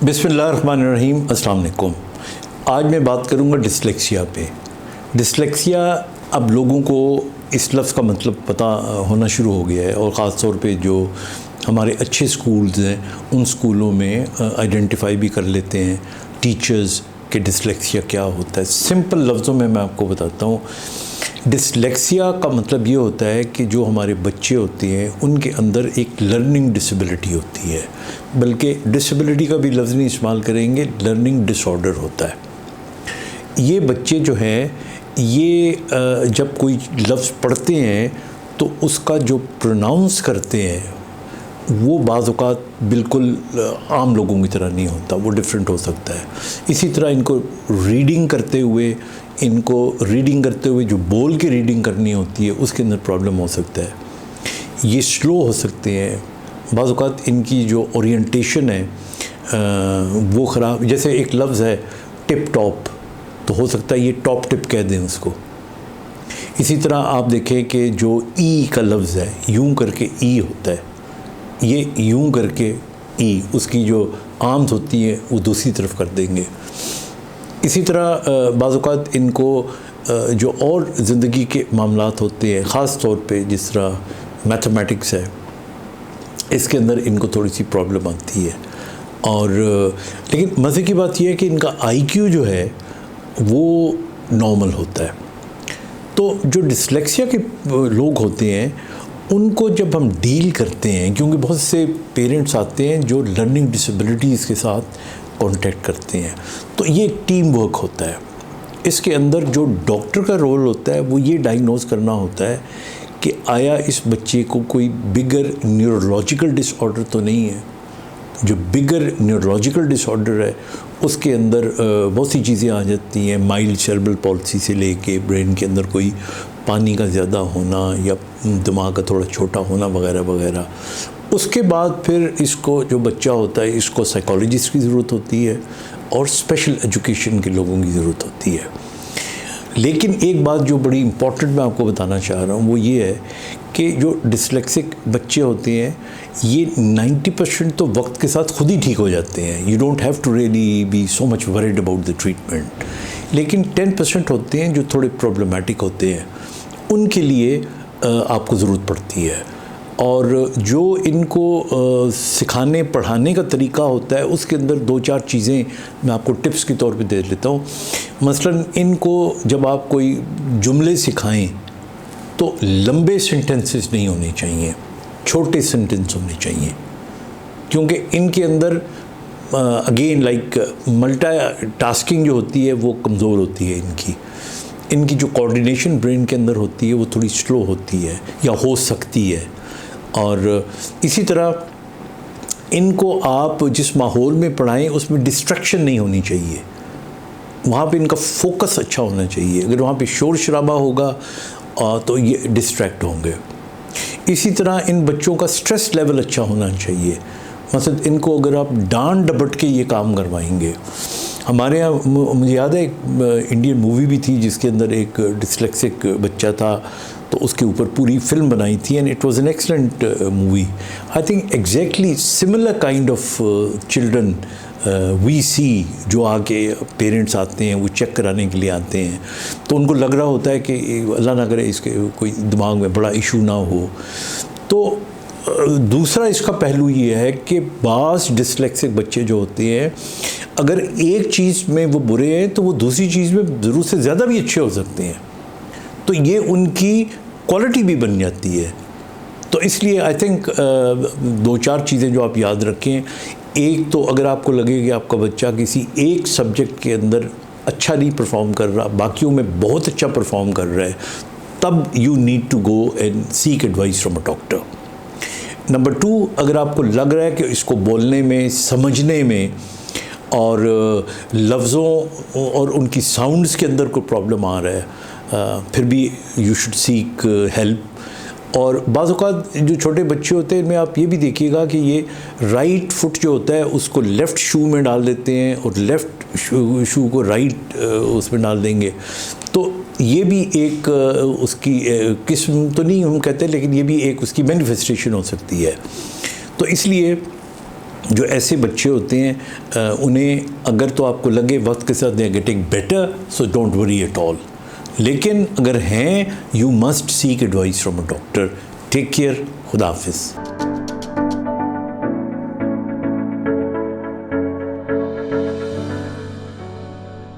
بسم اللہ الرحمن الرحیم. السلام علیکم. آج میں بات کروں گا ڈسلیکسیا پہ. ڈسلیکسیا اب لوگوں کو اس لفظ کا مطلب پتہ ہونا شروع ہو گیا ہے، اور خاص طور پہ جو ہمارے اچھے سکولز ہیں ان سکولوں میں آئیڈینٹیفائی بھی کر لیتے ہیں ٹیچرز کہ ڈسلیکسیا کیا ہوتا ہے. سمپل لفظوں میں آپ کو بتاتا ہوں. ڈسلیکسیا کا مطلب یہ ہوتا ہے کہ جو ہمارے بچے ہوتے ہیں ان کے اندر ایک لرننگ ڈسیبلٹی ہوتی ہے، بلکہ ڈسیبلٹی کا بھی لفظ نہیں استعمال کریں گے، لرننگ ڈس آرڈر ہوتا ہے. یہ بچے جو ہیں یہ جب کوئی لفظ پڑھتے ہیں تو اس کا جو پروناؤنس کرتے ہیں وہ بعض اوقات بالکل عام لوگوں کی طرح نہیں ہوتا، وہ ڈیفرنٹ ہو سکتا ہے. اسی طرح ان کو ریڈنگ کرتے ہوئے جو بول کے ریڈنگ کرنی ہوتی ہے اس کے اندر پرابلم ہو سکتا ہے. یہ سلو ہو سکتے ہیں. بعض اوقات ان کی جو اورینٹیشن ہے وہ خراب، جیسے ایک لفظ ہے ٹپ ٹاپ، تو ہو سکتا ہے یہ ٹاپ ٹپ کہہ دیں اس کو. اسی طرح آپ دیکھیں کہ جو ای کا لفظ ہے، یوں کر کے ای ہوتا ہے، یہ یوں کر کے ای، اس کی جو آرمز ہوتی ہیں وہ دوسری طرف کر دیں گے. اسی طرح بعض اوقات ان کو جو اور زندگی کے معاملات ہوتے ہیں، خاص طور پہ جس طرح میتھمیٹکس ہے، اس کے اندر ان کو تھوڑی سی پرابلم آتی ہے. اور لیکن مزے کی بات یہ ہے کہ ان کا آئی کیو جو ہے وہ نارمل ہوتا ہے. تو جو ڈسلیکسیا کے لوگ ہوتے ہیں ان کو جب ہم ڈیل کرتے ہیں، کیونکہ بہت سے پیرنٹس آتے ہیں جو لرننگ ڈسیبلٹیز کے ساتھ کانٹیکٹ کرتے ہیں، تو یہ ایک ٹیم ورک ہوتا ہے. اس کے اندر جو ڈاکٹر کا رول ہوتا ہے وہ یہ ڈائگنوز کرنا ہوتا ہے کہ آیا اس بچے کو کوئی بگر نیورولوجیکل ڈس آرڈر تو نہیں ہے. جو بگر نیورولوجیکل ڈس آرڈر ہے اس کے اندر بہت سی چیزیں آ جاتی ہیں، مائلڈ سیریبرل پالسی سے لے کے برین کے اندر کوئی پانی کا زیادہ ہونا یا دماغ کا تھوڑا چھوٹا ہونا وغیرہ وغیرہ. اس کے بعد پھر اس کو جو بچہ ہوتا ہے اس کو سائیکالوجسٹ کی ضرورت ہوتی ہے اور اسپیشل ایجوکیشن کے لوگوں کی ضرورت ہوتی ہے. لیکن ایک بات جو بڑی امپورٹنٹ میں آپ کو بتانا چاہ رہا ہوں وہ یہ ہے کہ جو ڈسلیکسک بچے ہوتے ہیں یہ 90% تو وقت کے ساتھ خود ہی ٹھیک ہو جاتے ہیں. You don't have to really be so much word about the treatment. لیکن 10% ہوتے ہیں جو تھوڑے پرابلمٹک ہوتے ہیں، ان کے لیے آپ کو ضرورت پڑتی ہے. اور جو ان کو سکھانے پڑھانے کا طریقہ ہوتا ہے اس کے اندر 2-4 چیزیں میں آپ کو ٹپس کے طور پہ دے لیتا ہوں. مثلاً ان کو جب آپ کوئی جملے سکھائیں تو لمبے سینٹنسز نہیں ہونے چاہیے، چھوٹے سینٹنس ہونے چاہیے، کیونکہ ان کے اندر اگین لائک ملٹی ٹاسکنگ جو ہوتی ہے وہ کمزور ہوتی ہے. ان کی جو کوآرڈینیشن برین کے اندر ہوتی ہے وہ تھوڑی سلو ہوتی ہے یا ہو سکتی ہے. اور اسی طرح ان کو آپ جس ماحول میں پڑھائیں اس میں ڈسٹریکشن نہیں ہونی چاہیے، وہاں پہ ان کا فوکس اچھا ہونا چاہیے. اگر وہاں پہ شور شرابہ ہوگا تو یہ ڈسٹریکٹ ہوں گے. اسی طرح ان بچوں کا سٹریس لیول اچھا ہونا چاہیے. مثلا ان کو اگر آپ ڈانٹ ڈپٹ کے یہ کام کروائیں گے، ہمارے یہاں مجھے یاد ہے ایک انڈین مووی بھی تھی جس کے اندر ایک ڈسلیکسک بچہ تھا، تو اس کے اوپر پوری فلم بنائی تھی and it was an excellent movie. I think exactly similar kind of children we see, جو آ کے پیرنٹس آتے ہیں وہ چیک کرانے کے لیے آتے ہیں، تو ان کو لگ رہا ہوتا ہے کہ اللہ نہ کرے اس کے کوئی دماغ میں بڑا ایشو نہ ہو. تو دوسرا اس کا پہلو یہ ہے کہ بعض ڈسلیکسک بچے جو ہوتے ہیں اگر ایک چیز میں وہ برے ہیں تو وہ دوسری چیز میں ضرورت سے زیادہ بھی اچھے ہو سکتے ہیں، تو یہ ان کی کوالٹی بھی بن جاتی ہے. تو اس لیے آئی تھنک 2-4 چیزیں جو آپ یاد رکھیں. ایک تو اگر آپ کو لگے کہ آپ کا بچہ کسی ایک سبجیکٹ کے اندر اچھا نہیں پرفارم کر رہا، باقیوں میں بہت اچھا پرفارم کر رہا ہے، تب you need to go and seek advice from a doctor. نمبر 2، اگر آپ کو لگ رہا ہے کہ اس کو بولنے میں، سمجھنے میں اور لفظوں اور ان کی ساؤنڈز کے اندر کوئی پرابلم آ رہا ہے، پھر بھی یو شوڈ سیک ہیلپ. اور بعض اوقات جو چھوٹے بچے ہوتے ہیں ان میں آپ یہ بھی دیکھیے گا کہ یہ رائٹ فٹ جو ہوتا ہے اس کو لیفٹ شو میں ڈال دیتے ہیں اور لیفٹ شو کو رائٹ اس میں ڈال دیں گے. تو یہ بھی ایک اس کی قسم تو نہیں ہم کہتے، لیکن یہ بھی ایک اس کی مینیفیسٹیشن ہو سکتی ہے. تو اس لیے جو ایسے بچے ہوتے ہیں انہیں اگر تو آپ کو لگے وقت کے ساتھ they getting better so don't worry at all, لیکن اگر ہیں you must seek advice from a doctor. Take care. خدا حافظ.